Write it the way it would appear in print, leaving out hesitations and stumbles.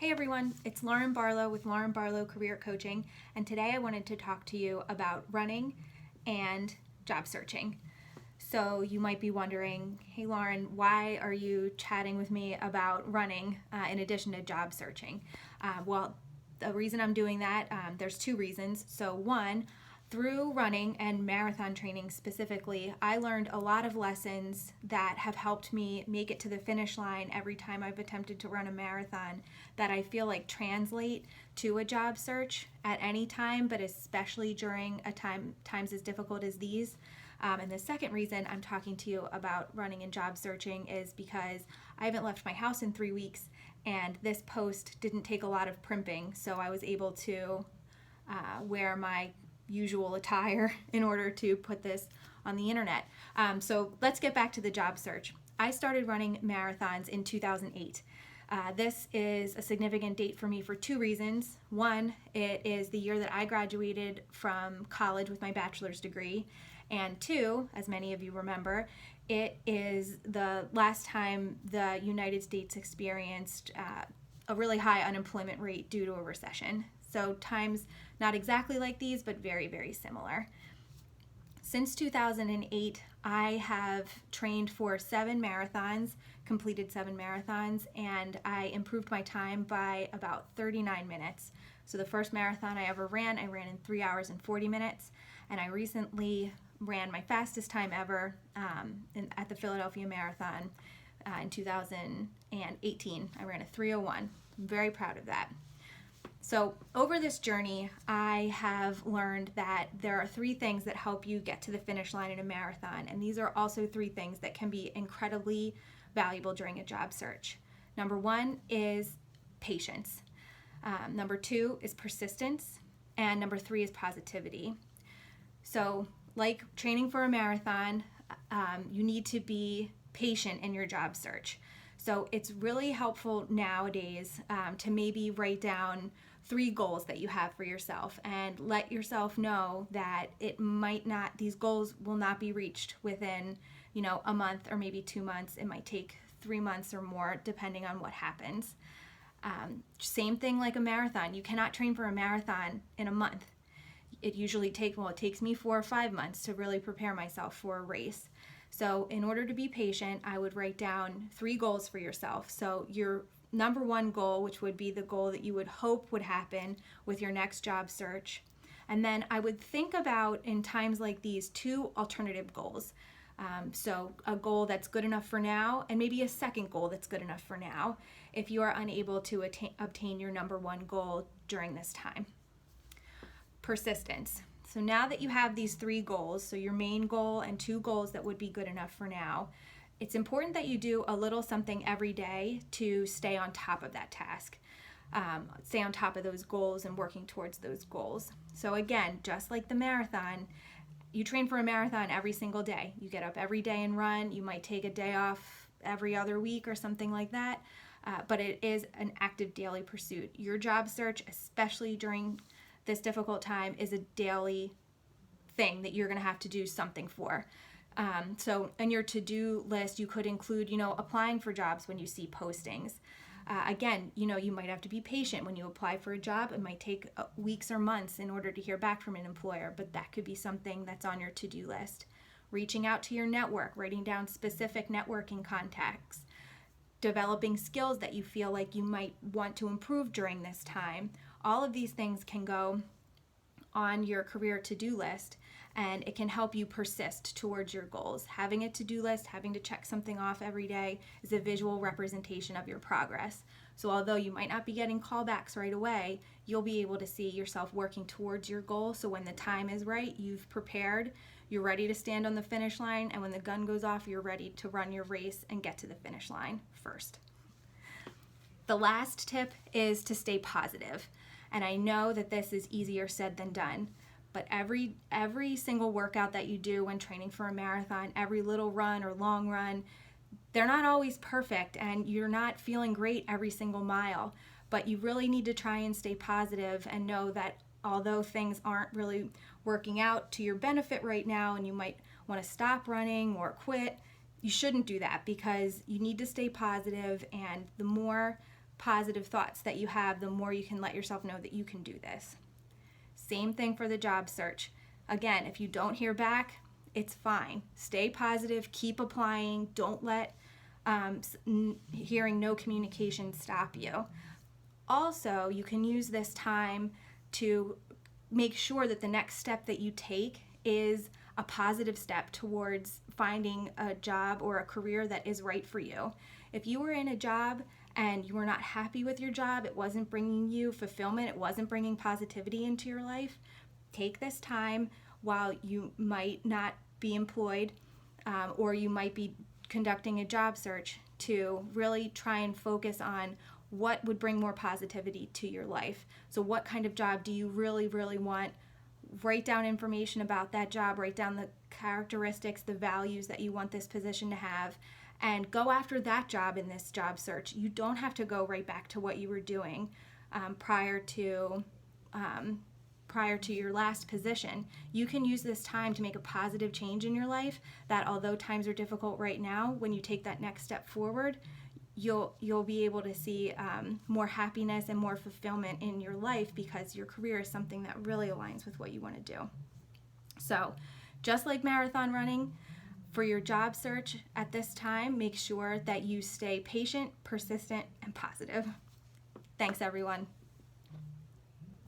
Hey everyone, it's Lauren Barlow with Lauren Barlow Career Coaching, and today I wanted to talk to you about running and job searching. So you might be wondering, hey Lauren, why are you chatting with me about running in addition to job searching? Well, the reason I'm doing that, there's two reasons. So one, through running and marathon training specifically, I learned a lot of lessons that have helped me make it to the finish line every time I've attempted to run a marathon that I feel like translate to a job search at any time, but especially during times as difficult as these. And the second reason I'm talking to you about running and job searching is because I haven't left my house in 3 weeks, and this post didn't take a lot of primping, so I was able to wear my usual attire in order to put this on the internet. So let's get back to the job search. I started running marathons in 2008. This is a significant date for me for two reasons. One, it is the year that I graduated from college with my bachelor's degree. And two, as many of you remember, it is the last time the United States experienced a really high unemployment rate due to a recession. So times not exactly like these, but very, very similar. Since 2008, I have trained for 7 marathons, completed 7 marathons, and I improved my time by about 39 minutes. So the first marathon I ever ran, I ran in 3 hours and 40 minutes, and I recently ran my fastest time ever at the Philadelphia Marathon in 2018. I ran a 3:01. I'm very proud of that. So over this journey, I have learned that there are 3 things that help you get to the finish line in a marathon, and these are also 3 things that can be incredibly valuable during a job search. Number 1 is patience. Number 2 is persistence, and number 3 is positivity. So like training for a marathon, you need to be patient in your job search. So it's really helpful nowadays to maybe write down 3 goals that you have for yourself and let yourself know that these goals will not be reached within, a month or maybe 2 months. It might take 3 months or more depending on what happens. Same thing like a marathon. You cannot train for a marathon in a month. It takes me 4 or 5 months to really prepare myself for a race. So in order to be patient, I would write down 3 goals for yourself. So your number 1 goal, which would be the goal that you would hope would happen with your next job search. And then I would think about, in times like these, 2 alternative goals. So a goal that's good enough for now, and maybe a second goal that's good enough for now, if you are unable to obtain your number 1 goal during this time. Persistence. So now that you have these 3 goals, so your main goal and 2 goals that would be good enough for now, it's important that you do a little something every day to stay on top of that task, stay on top of those goals and working towards those goals. So again, just like the marathon, you train for a marathon every single day. You get up every day and run. You might take a day off every other week or something like that, but it is an active daily pursuit. Your job search, especially during this difficult time, is a daily thing that you're going to have to do something for. So in your to-do list, you could include, applying for jobs when you see postings. Again, you might have to be patient when you apply for a job. It might take weeks or months in order to hear back from an employer, but that could be something that's on your to-do list. Reaching out to your network, writing down specific networking contacts, developing skills that you feel like you might want to improve during this time. All of these things can go on your career to-do list, and it can help you persist towards your goals. Having a to-do list, having to check something off every day, is a visual representation of your progress. So although you might not be getting callbacks right away, you'll be able to see yourself working towards your goal. So when the time is right, you've prepared, you're ready to stand on the finish line, and when the gun goes off, you're ready to run your race and get to the finish line first. The last tip is to stay positive. And I know that this is easier said than done, but every single workout that you do when training for a marathon, every little run or long run, they're not always perfect, and you're not feeling great every single mile, but you really need to try and stay positive and know that although things aren't really working out to your benefit right now and you might want to stop running or quit, you shouldn't do that, because you need to stay positive, and the more positive thoughts that you have, the more you can let yourself know that you can do this. Same thing for the job search. Again, if you don't hear back, it's fine. Stay positive, keep applying. Don't let hearing no communication stop you. Also, you can use this time to make sure that the next step that you take is a positive step towards finding a job or a career that is right for you. If you were in a job and you were not happy with your job, it wasn't bringing you fulfillment, it wasn't bringing positivity into your life, take this time while you might not be employed or you might be conducting a job search to really try and focus on what would bring more positivity to your life. So what kind of job do you really, really want? Write down information about that job, write down the characteristics, the values that you want this position to have, and go after that job in this job search. You don't have to go right back to what you were doing prior to your last position. You can use this time to make a positive change in your life that, although times are difficult right now, when you take that next step forward, you'll be able to see more happiness and more fulfillment in your life because your career is something that really aligns with what you want to do. So just like marathon running, for your job search at this time, make sure that you stay patient, persistent, and positive. Thanks, everyone.